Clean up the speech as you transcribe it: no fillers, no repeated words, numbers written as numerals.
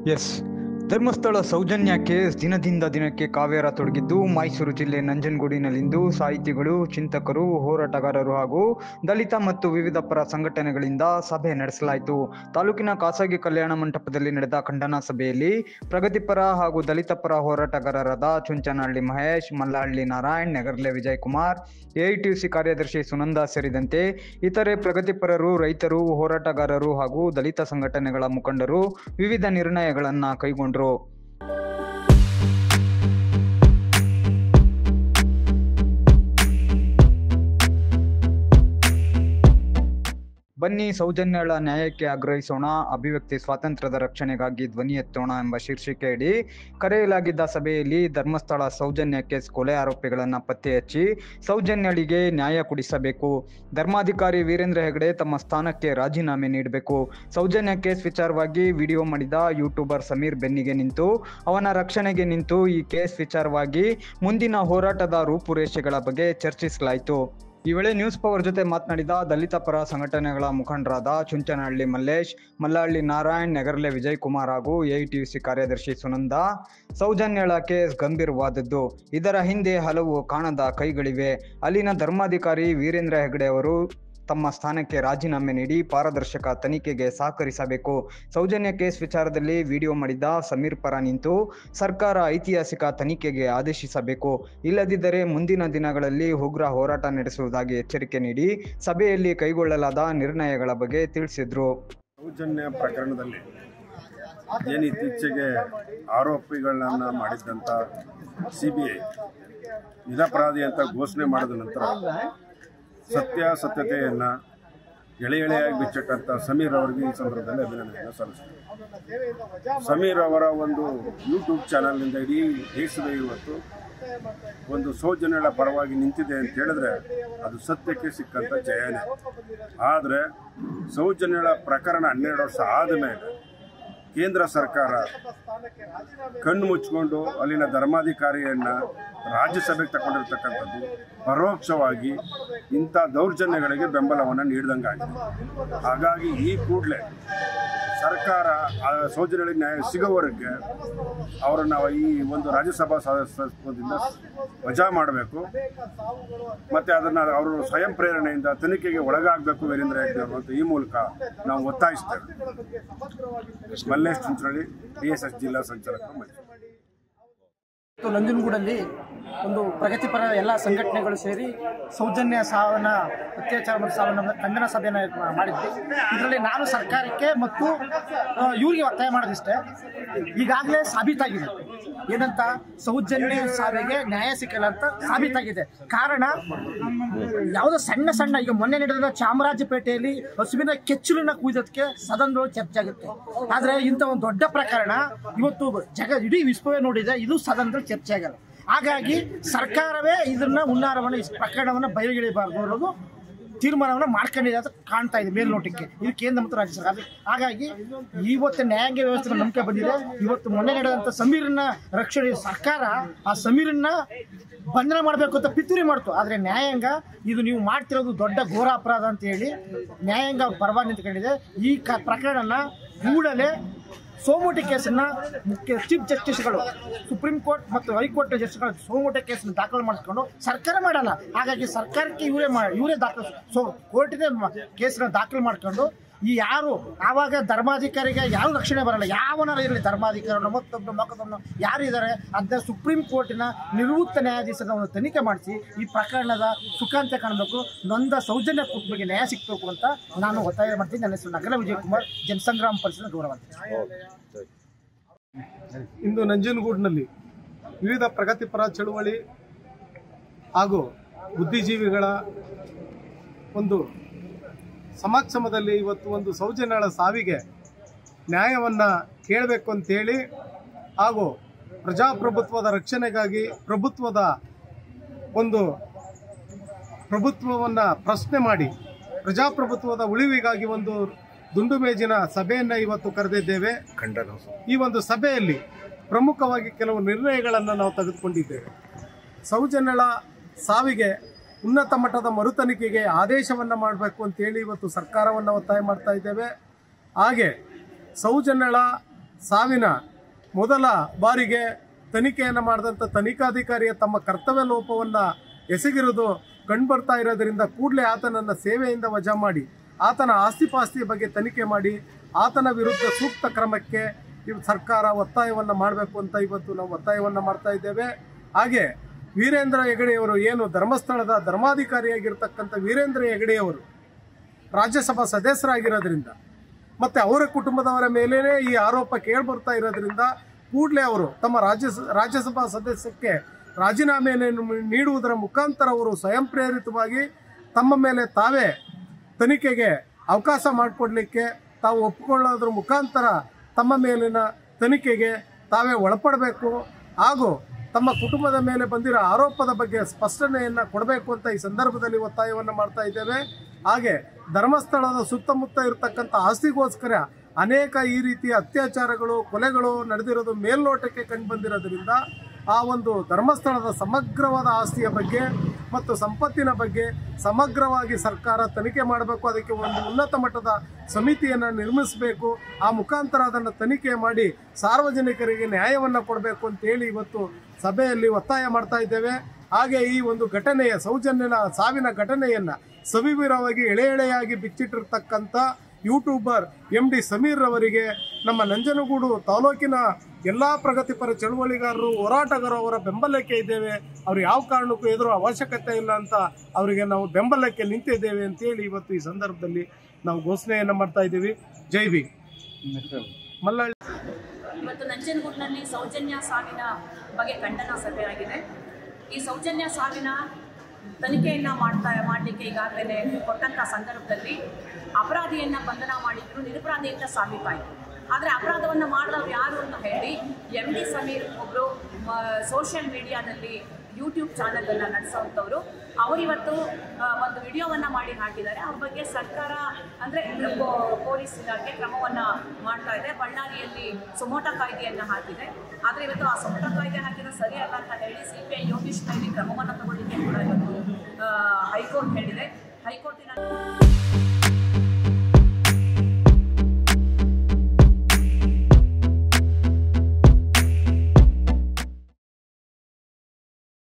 S, Dharmasthala Soujanya case ದಿನದಿಂದ ದಿನಕ್ಕೆ ಕಾವೇರ ತೊಡಗಿದ್ದು, ಮೈಸೂರು ಜಿಲ್ಲೆ ನಂಜನಗೂಡಿನಲ್ಲಿಂದು ಸಾಹಿತಿಗಳು, ಚಿಂತಕರು, ಹೋರಾಟಗಾರರು ಹಾಗೂ ದಲಿತ ಮತ್ತು ವಿವಿಧ ಪರ ಸಂಘಟನೆಗಳಿಂದ ಸಭೆ ನಡೆಸಲಾಯಿತು. ತಾಲೂಕಿನ ಖಾಸಗಿ ಕಲ್ಯಾಣ ಮಂಟಪದಲ್ಲಿ ನಡೆದ ಖಂಡನಾ ಸಭೆಯಲ್ಲಿ ಪ್ರಗತಿಪರ ಹಾಗೂ ದಲಿತ ಪರ ಹೋರಾಟಗಾರರಾದ ಚುಂಚನಹಳ್ಳಿ ಮಹೇಶ್, ಮಲ್ಲಹಳ್ಳಿ ನಾರಾಯಣ್, ನೆಗರ್ಲೆ ವಿಜಯಕುಮಾರ್, ಎಐಟಿಯುಸಿ ಕಾರ್ಯದರ್ಶಿ ಸುನಂದ ಸೇರಿದಂತೆ ಇತರೆ ಪ್ರಗತಿಪರರು, ರೈತರು, ಹೋರಾಟಗಾರರು ಹಾಗೂ ದಲಿತ ಸಂಘಟನೆಗಳ ಮುಖಂಡರು ವಿವಿಧ ನಿರ್ಣಯಗಳನ್ನು ಕೈಗೊಂಡರು. ಬನ್ನಿ ಸೌಜನ್ಯಳ ನ್ಯಾಯಕ್ಕೆ ಆಗ್ರಹಿಸೋಣ, ಅಭಿವ್ಯಕ್ತಿ ಸ್ವಾತಂತ್ರ್ಯದ ರಕ್ಷಣೆಗಾಗಿ ಧ್ವನಿ ಎತ್ತೋಣ ಎಂಬ ಶೀರ್ಷಿಕೆಯಡಿ ಕರೆಯಲಾಗಿದ್ದ ಸಭೆಯಲ್ಲಿ ಧರ್ಮಸ್ಥಳ ಸೌಜನ್ಯ ಕೇಸ್ ಕೊಲೆ ಆರೋಪಿಗಳನ್ನು ಪತ್ತೆ ಹಚ್ಚಿ ಸೌಜನ್ಯಳಿಗೆ ನ್ಯಾಯ ಕೊಡಿಸಬೇಕು, ಧರ್ಮಾಧಿಕಾರಿ ವೀರೇಂದ್ರ ಹೆಗಡೆ ತಮ್ಮ ಸ್ಥಾನಕ್ಕೆ ರಾಜೀನಾಮೆ ನೀಡಬೇಕು, ಸೌಜನ್ಯ ಕೇಸ್ ವಿಚಾರವಾಗಿ ವಿಡಿಯೋ ಮಾಡಿದ ಯೂಟ್ಯೂಬರ್ ಸಮೀರ್ ಬೆನ್ನಿಗೆ ನಿಂತು ಅವನ ರಕ್ಷಣೆಗೆ ನಿಂತು ಈ ಕೇಸ್ ವಿಚಾರವಾಗಿ ಮುಂದಿನ ಹೋರಾಟದ ರೂಪುರೇಷೆಗಳ ಬಗ್ಗೆ ಚರ್ಚಿಸಲಾಯಿತು. ಈ ವೇಳೆ ನ್ಯೂಸ್ ಪವರ್ ಜೊತೆ ಮಾತನಾಡಿದ ದಲಿತ ಪರ ಸಂಘಟನೆಗಳ ಮುಖಂಡರಾದ ಚುಂಚನಹಳ್ಳಿ ಮಲ್ಲೇಶ್, ಮಲ್ಲಹಳ್ಳಿ ನಾರಾಯಣ್, ನೆಗರ್ಲೆ ವಿಜಯಕುಮಾರ್ ಹಾಗೂ ಎಐಟಿಯುಸಿ ಕಾರ್ಯದರ್ಶಿ ಸುನಂದ, ಸೌಜನ್ಯಳ ಕೇಸ್ ಗಂಭೀರವಾದದ್ದು, ಇದರ ಹಿಂದೆ ಹಲವು ಕಾಣದ ಕೈಗಳಿವೆ, ಅಲ್ಲಿನ ಧರ್ಮಾಧಿಕಾರಿ ವೀರೇಂದ್ರ ಹೆಗಡೆ ಅವರು ತಮ್ಮ ಸ್ಥಾನಕ್ಕೆ ರಾಜೀನಾಮೆ ನೀಡಿ ಪಾರದರ್ಶಕ ತನಿಖೆಗೆ ಸಹಕರಿಸಬೇಕು, ಸೌಜನ್ಯ ಕೇಸ್ ವಿಚಾರದಲ್ಲಿ ವಿಡಿಯೋ ಮಾಡಿದ ಸಮೀರ್ ಪರ ನಿಂತು ಸರ್ಕಾರ ಐತಿಹಾಸಿಕ ತನಿಖೆಗೆ ಆದೇಶಿಸಬೇಕು, ಇಲ್ಲದಿದ್ದರೆ ಮುಂದಿನ ದಿನಗಳಲ್ಲಿ ಉಗ್ರ ಹೋರಾಟ ನಡೆಸುವುದಾಗಿ ಎಚ್ಚರಿಕೆ ನೀಡಿ ಸಭೆಯಲ್ಲಿ ಕೈಗೊಳ್ಳಲಾದ ನಿರ್ಣಯಗಳ ಬಗ್ಗೆ ತಿಳಿಸಿದ್ರು. ಸೌಜನ್ಯ ಪ್ರಕರಣದಲ್ಲಿ ಏನು ಇತ್ತೀಚೆಗೆ ಆರೋಪಿಗಳನ್ನ ಮಾಡಿದ್ದಂಥ CBI ನಿರಪರಾಧಿ ಅಂತ ಘೋಷಣೆ ಮಾಡಿದ ನಂತರ ಸತ್ಯಾಸತ್ಯತೆಯನ್ನು ಎಳೆಯಾಗಿ ಬಿಚ್ಚಿಟ್ಟಂಥ ಸಮೀರ್ ಅವರಿಗೆ ಈ ಸಂದರ್ಭದಲ್ಲಿ ಅಭಿನಂದನೆಯನ್ನು ಸಲ್ಲಿಸ್ತಾರೆ. ಸಮೀರ್ ಅವರ ಒಂದು ಯೂಟ್ಯೂಬ್ ಚಾನಲ್ನಿಂದ ಇಡೀ ದೇಶವೇ ಇವತ್ತು ಒಂದು ಸೌಜನ್ಯಳ ಪರವಾಗಿ ನಿಂತಿದೆ ಅಂತ ಹೇಳಿದ್ರೆ ಅದು ಸತ್ಯಕ್ಕೆ ಸಿಕ್ಕಂಥ ಜಯನೇ. ಆದರೆ ಸೌಜನ್ಯಳ ಪ್ರಕರಣ 12 ವರ್ಷ ಆದ ಮೇಲೆ ಕೇಂದ್ರ ಸರ್ಕಾರ ಕಣ್ಣು ಮುಚ್ಚಿಕೊಂಡು ಅಲ್ಲಿನ ಧರ್ಮಾಧಿಕಾರಿಯನ್ನು ರಾಜ್ಯಸಭೆಗೆ ತಗೊಂಡಿರ್ತಕ್ಕಂಥದ್ದು ಪರೋಕ್ಷವಾಗಿ ಇಂಥ ದೌರ್ಜನ್ಯಗಳಿಗೆ ಬೆಂಬಲವನ್ನು ನೀಡಿದಂಗಾಗಿದೆ. ಹಾಗಾಗಿ ಈ ಕೂಡಲೇ ಸರ್ಕಾರ ಸೌಜನ್ಯಗಳಿಗೆ ನ್ಯಾಯ ಸಿಗೋವರೆಗೆ ಅವರನ್ನು ಈ ಒಂದು ರಾಜ್ಯಸಭಾ ಸದಸ್ಯತ್ವದಿಂದ ವಜಾ ಮಾಡಬೇಕು, ಮತ್ತು ಅದನ್ನು ಅವರು ಸ್ವಯಂ ಪ್ರೇರಣೆಯಿಂದ ತನಿಖೆಗೆ ಒಳಗಾಗಬೇಕು ವೀರೇಂದ್ರ ಹೆಗ್ಡೆ ಅವರು ಅಂತ ಈ ಮೂಲಕ ನಾವು ಒತ್ತಾಯಿಸ್ತೇವೆ. ಮಲ್ಲೇಶ್ ಚುಂಚನಹಳ್ಳಿ, DSS ಜಿಲ್ಲಾ ಸಂಚಾಲಕರು, ಮೈಸೂರು. ನಂಜನಗೂಡಲ್ಲಿ ಒಂದು ಪ್ರಗತಿಪರ ಎಲ್ಲ ಸಂಘಟನೆಗಳು ಸೇರಿ ಸೌಜನ್ಯ ಸಾವನ್ನ ಅತ್ಯಾಚಾರ ಮತ್ತು ಸಾವನ್ನ ಖಂಡನ ಸಭೆಯನ್ನು ಮಾಡಿದ್ವಿ. ಇದರಲ್ಲಿ ನಾನು ಸರ್ಕಾರಕ್ಕೆ ಮತ್ತು ಇವರಿಗೆ ಒತ್ತಾಯ ಮಾಡೋದಿಷ್ಟೇ, ಈಗಾಗಲೇ ಸಾಬೀತಾಗಿದೆ ಏನಂತ, ಸೌಜನ್ಯ ಸಾವಿಗೆ ನ್ಯಾಯ ಸಿಕ್ಕಿಲ್ಲ ಅಂತ ಸಾಬೀತಾಗಿದೆ. ಕಾರಣ ಯಾವುದೋ ಸಣ್ಣ ಈಗ ಮೊನ್ನೆ ನಡೆದ ಚಾಮರಾಜಪೇಟೆಯಲ್ಲಿ ಹಸುವಿನ ಕೆಚ್ಚಲನ್ನ ಕುಯ್ದಕ್ಕೆ ಸದನದೊಳಗೆ ಚರ್ಚೆ ಆಗುತ್ತೆ. ಆದರೆ ಇಂಥ ಒಂದು ದೊಡ್ಡ ಪ್ರಕರಣ ಇವತ್ತು ಇಡೀ ವಿಶ್ವವೇ ನೋಡಿದೆ, ಇದು ಸದನದಲ್ಲಿ ಚರ್ಚೆ ಆಗಲ್ಲ. ಹಾಗಾಗಿ ಸರ್ಕಾರವೇ ಇದನ್ನ ಹುನ್ನಾರವನ್ನು ಪ್ರಕರಣವನ್ನು ಬಯಲಿಗೆಳಿಬಾರ್ದು ಅನ್ನೋದು ತೀರ್ಮಾನವನ್ನು ಮಾಡ್ಕೊಂಡಿದೆ ಅಂತ ಕಾಣ್ತಾ ಇದೆ ಮೇಲ್ನೋಟಕ್ಕೆ. ಇದು ಕೇಂದ್ರ ಮತ್ತು ರಾಜ್ಯ ಸರ್ಕಾರ. ಹಾಗಾಗಿ ಇವತ್ತು ನ್ಯಾಯಾಂಗ ವ್ಯವಸ್ಥೆ ನಂಬಿಕೆ ಬಂದಿದೆ. ಇವತ್ತು ಮೊನ್ನೆ ನಡೆದಂಥ ಸಮೀರನ್ನ ರಕ್ಷಣೆ ಸರ್ಕಾರ ಆ ಸಮೀರನ್ನ ಬಂಧನ ಮಾಡಬೇಕು ಅಂತ ಪಿತೂರಿ ಮಾಡ್ತು. ಆದರೆ ನ್ಯಾಯಾಂಗ ಇದು ನೀವು ಮಾಡ್ತಿರೋದು ದೊಡ್ಡ ಘೋರ ಅಪರಾಧ ಅಂತ ಹೇಳಿ ನ್ಯಾಯಾಂಗ ಪರವಾಗಿ ನಿಂತ್ಕೊಂಡಿದೆ. ಈ ಪ್ರಕರಣನ ಕೂಡಲೇ ಸೋಮೋಟೆ ಕೇಸನ್ನು ಮುಖ್ಯ ಚೀಫ್ ಜಸ್ಟಿಸ್ಗಳು, ಸುಪ್ರೀಂ ಕೋರ್ಟ್ ಮತ್ತು ಹೈಕೋರ್ಟ್ ಜಸ್ಟಿಸ್ಗಳು ಸೋಮೋಟೆ ಕೇಸನ್ನು ದಾಖಲು ಮಾಡಿಸ್ಕೊಂಡು ಸರ್ಕಾರ ಮಾಡಲ್ಲ. ಹಾಗಾಗಿ ಸರ್ಕಾರಕ್ಕೆ ಇವರೇ ದಾಖಲು ಕೋರ್ಟಿಗೆ ಕೇಸನ್ನ ದಾಖಲು ಮಾಡ್ಕೊಂಡು ಈ ಯಾರು ಆವಾಗ ಧರ್ಮಾಧಿಕಾರಿಗೆ ಯಾರು ರಕ್ಷಣೆ ಬರಲ್ಲ, ಯಾವನಾರು ಇರಲಿ ಧರ್ಮಾಧಿಕಾರಿನ ಮತ್ತೊಬ್ಬರು ಯಾರು ಇದ್ದಾರೆ ಅದನ್ನ ಸುಪ್ರೀಂ ಕೋರ್ಟಿನ ನಿವೃತ್ತ ನ್ಯಾಯಾಧೀಶರ ಒಂದು ತನಿಖೆ ಮಾಡಿಸಿ ಈ ಪ್ರಕರಣದ ಸುಖಾಂತ್ಯ ಕಾಣಬೇಕು, ನೊಂದ ಸೌಜನ್ಯ ಕುಟುಂಬಕ್ಕೆ ನ್ಯಾಯ ಸಿಗಬೇಕು ಅಂತ ನಾನು ಒತ್ತಾಯ ಮಾಡ್ತೀನಿ. ನನ್ನ ಹೆಸರು ನಗರ ವಿಜಯಕುಮಾರ್, ಜನಸಂಗ್ರಾಮ ಪರಿಷತ್ನ ಗೌರವ. ಇಂದು ನಂಜನಗೂಡಿನಲ್ಲಿ ವಿವಿಧ ಪ್ರಗತಿಪರ ಚಳುವಳಿ ಹಾಗೂ ಬುದ್ಧಿಜೀವಿಗಳ ಒಂದು ಸಮಕ್ಷಮದಲ್ಲಿ ಇವತ್ತು ಒಂದು ಸೌಜನ್ಯಳ ಸಾವಿಗೆ ನ್ಯಾಯವನ್ನು ಕೇಳಬೇಕು ಅಂತೇಳಿ ಹಾಗೂ ಪ್ರಜಾಪ್ರಭುತ್ವದ ರಕ್ಷಣೆಗಾಗಿ ಪ್ರಭುತ್ವವನ್ನು ಪ್ರಶ್ನೆ ಮಾಡಿ ಪ್ರಜಾಪ್ರಭುತ್ವದ ಉಳಿವಿಗಾಗಿ ಒಂದು ದುಂಡು ಮೇಜಿನ ಸಭೆಯನ್ನು ಇವತ್ತು ಕರೆದಿದ್ದೇವೆ. ಈ ಒಂದು ಸಭೆಯಲ್ಲಿ ಪ್ರಮುಖವಾಗಿ ಕೆಲವು ನಿರ್ಣಯಗಳನ್ನು ನಾವು ತೆಗೆದುಕೊಂಡಿದ್ದೇವೆ. ಸೌಜನ್ಯಳ ಸಾವಿಗೆ ಉನ್ನತ ಮಟ್ಟದ ಮರುತನಿಖೆಗೆ ಆದೇಶವನ್ನು ಮಾಡಬೇಕು ಅಂತೇಳಿ ಇವತ್ತು ಸರ್ಕಾರವನ್ನು ಒತ್ತಾಯ ಮಾಡ್ತಾ ಇದ್ದೇವೆ. ಹಾಗೆ ಸೌಜನ್ಯಳ ಸಾವಿನ ಮೊದಲ ಬಾರಿಗೆ ತನಿಖೆಯನ್ನು ಮಾಡಿದಂಥ ತನಿಖಾಧಿಕಾರಿಯ ತಮ್ಮ ಕರ್ತವ್ಯ ಲೋಪವನ್ನು ಎಸಗಿರುವುದು ಕಂಡುಬರ್ತಾ ಇರೋದರಿಂದ ಕೂಡಲೇ ಆತನನ್ನು ಸೇವೆಯಿಂದ ವಜಾ ಮಾಡಿ ಆತನ ಆಸ್ತಿಪಾಸ್ತಿಯ ಬಗ್ಗೆ ತನಿಖೆ ಮಾಡಿ ಆತನ ವಿರುದ್ಧ ಸೂಕ್ತ ಕ್ರಮಕ್ಕೆ ಸರ್ಕಾರ ಒತ್ತಾಯವನ್ನು ಮಾಡಬೇಕು ಅಂತ ಇವತ್ತು ನಾವು ಒತ್ತಾಯವನ್ನು ಮಾಡ್ತಾ ಇದ್ದೇವೆ. ಹಾಗೆ ವೀರೇಂದ್ರ ಹೆಗಡೆಯವರು ಏನು ಧರ್ಮಸ್ಥಳದ ಧರ್ಮಾಧಿಕಾರಿಯಾಗಿರ್ತಕ್ಕಂಥ ವೀರೇಂದ್ರ ಹೆಗಡೆಯವರು ರಾಜ್ಯಸಭಾ ಸದಸ್ಯರಾಗಿರೋದ್ರಿಂದ ಮತ್ತು ಅವರ ಕುಟುಂಬದವರ ಮೇಲೇ ಈ ಆರೋಪ ಕೇಳಿಬರ್ತಾ ಇರೋದ್ರಿಂದ ಕೂಡಲೇ ಅವರು ತಮ್ಮ ರಾಜ್ಯಸಭಾ ಸದಸ್ಯಕ್ಕೆ ರಾಜೀನಾಮೆಯನ್ನು ನೀಡುವುದರ ಮುಖಾಂತರ ಅವರು ಸ್ವಯಂ ಪ್ರೇರಿತವಾಗಿ ತಮ್ಮ ಮೇಲೆ ತಾವೇ ತನಿಖೆಗೆ ಅವಕಾಶ ಮಾಡಿಕೊಡ್ಲಿಕ್ಕೆ ತಾವು ಒಪ್ಪಿಕೊಳ್ಳೋದ್ರ ಮುಖಾಂತರ ತಮ್ಮ ಮೇಲಿನ ತನಿಖೆಗೆ ತಾವೇ ಒಳಪಡಬೇಕು ಹಾಗೂ ತಮ್ಮ ಕುಟುಂಬದ ಮೇಲೆ ಬಂದಿರೋ ಆರೋಪದ ಬಗ್ಗೆ ಸ್ಪಷ್ಟನೆಯನ್ನು ಕೊಡಬೇಕು ಅಂತ ಈ ಸಂದರ್ಭದಲ್ಲಿ ಒತ್ತಾಯವನ್ನು ಮಾಡ್ತಾ ಇದ್ದೇವೆ. ಹಾಗೆ ಧರ್ಮಸ್ಥಳದ ಸುತ್ತಮುತ್ತ ಇರತಕ್ಕಂಥ ಆಸ್ತಿಗೋಸ್ಕರ ಅನೇಕ ಈ ರೀತಿಯ ಅತ್ಯಾಚಾರಗಳು ಕೊಲೆಗಳು ನಡೆದಿರೋದು ಮೇಲ್ನೋಟಕ್ಕೆ ಕಂಡು ಬಂದಿರೋದ್ರಿಂದ ಆ ಒಂದು ಧರ್ಮಸ್ಥಳದ ಸಮಗ್ರವಾದ ಆಸ್ತಿಯ ಬಗ್ಗೆ ಮತ್ತು ಸಂಪತ್ತಿನ ಬಗ್ಗೆ ಸಮಗ್ರವಾಗಿ ಸರ್ಕಾರ ತನಿಖೆ ಮಾಡಬೇಕು. ಅದಕ್ಕೆ ಒಂದು ಉನ್ನತ ಮಟ್ಟದ ಸಮಿತಿಯನ್ನು ನಿರ್ಮಿಸಬೇಕು. ಆ ಮುಖಾಂತರ ಅದನ್ನು ತನಿಖೆ ಮಾಡಿ ಸಾರ್ವಜನಿಕರಿಗೆ ನ್ಯಾಯವನ್ನು ಕೊಡಬೇಕು ಅಂತೇಳಿ ಇವತ್ತು ಸಭೆಯಲ್ಲಿ ಒತ್ತಾಯ ಮಾಡ್ತಾ ಇದ್ದೇವೆ. ಹಾಗೆ ಈ ಒಂದು ಘಟನೆಯ ಸೌಜನ್ಯನ ಸಾವಿನ ಘಟನೆಯನ್ನು ಸವಿವರವಾಗಿ ಎಳೆಯಾಗಿ ಬಿಚ್ಚಿಟ್ಟಿರ್ತಕ್ಕಂಥ ಯೂಟ್ಯೂಬರ್ MD ಸಮೀರ್ ಅವರಿಗೆ ನಮ್ಮ ನಂಜನಗೂಡು ತಾಲೂಕಿನ ಎಲ್ಲ ಪ್ರಗತಿಪರ ಚಳುವಳಿಗಾರರು ಹೋರಾಟಗಾರರು ಅವರ ಬೆಂಬಲಕ್ಕೆ ಇದ್ದೇವೆ. ಅವರು ಯಾವ ಕಾರಣಕ್ಕೂ ಎದುರು ಅವಶ್ಯಕತೆ ಇಲ್ಲ ಅಂತ ಅವರಿಗೆ ನಾವು ಬೆಂಬಲಕ್ಕೆ ನಿಂತಿದ್ದೇವೆ ಅಂತೇಳಿ ಇವತ್ತು ಈ ಸಂದರ್ಭದಲ್ಲಿ ನಾವು ಘೋಷಣೆಯನ್ನು ಮಾಡ್ತಾ ಇದ್ದೀವಿ. ಜೈ ಭೀಮ್. ಮಲ್ಲಳ್ಳಿ ಇವತ್ತು ನಂಜನಗೂಡಿನಲ್ಲಿ ಸೌಜನ್ಯ ಸಾವಿನ ಬಗ್ಗೆ ಖಂಡನಾ ಸಭೆಯಾಗಿದೆ. ಈ ಸೌಜನ್ಯ ಸಾವಿನ ತನಿಖೆಯನ್ನು ಮಾಡಲಿಕ್ಕೆ ಈಗಾಗಲೇ ಕೊಟ್ಟಂಥ ಸಂದರ್ಭದಲ್ಲಿ ಅಪರಾಧಿಯನ್ನು ಬಂಧನ ಮಾಡಿದ್ರು, ನಿರಪರಾಧಿ ಅಂತ ಸಾಬೀತಾಯಿತು. ಆದರೆ ಅಪರಾಧವನ್ನು ಮಾಡಿದವರು ಯಾರು ಅಂತ ಹೇಳಿ MD ಸಮೀರ್ ಒಬ್ಬರು ಸೋಷಿಯಲ್ ಮೀಡಿಯಾದಲ್ಲಿ ಯೂಟ್ಯೂಬ್ ಚಾನಲನ್ನು ನಡೆಸೋವಂಥವ್ರು ಅವರಿವತ್ತು ಒಂದು ವಿಡಿಯೋವನ್ನು ಮಾಡಿ ಹಾಕಿದ್ದಾರೆ. ಅವ್ರ ಬಗ್ಗೆ ಸರ್ಕಾರ ಅಂದರೆ ಪೊಲೀಸ್ ಇಲಾಖೆ ಕ್ರಮವನ್ನು ಮಾಡ್ತಾ ಇದೆ. ಬಳ್ಳಾರಿಯಲ್ಲಿ ಸುಮೋಟೋ ಕಾಯ್ದೆಯನ್ನು ಹಾಕಿದೆ. ಆದರೆ ಇವತ್ತು ಆ ಸುಮೋಟೋ ಕಾಯ್ದೆ ಹಾಕಿದ್ರೆ ಸರಿಯಲ್ಲ ಅಂತ ಹೇಳಿ CPI ಯೋಗೀಶ್ ಮೇಲೆ ಕ್ರಮವನ್ನು ತಗೊಳ್ಳಿಕ್ಕೆ ಕೂಡ ಇವತ್ತು ಹೈಕೋರ್ಟ್ ಹೇಳಿದೆ. ಹೈಕೋರ್ಟಿನ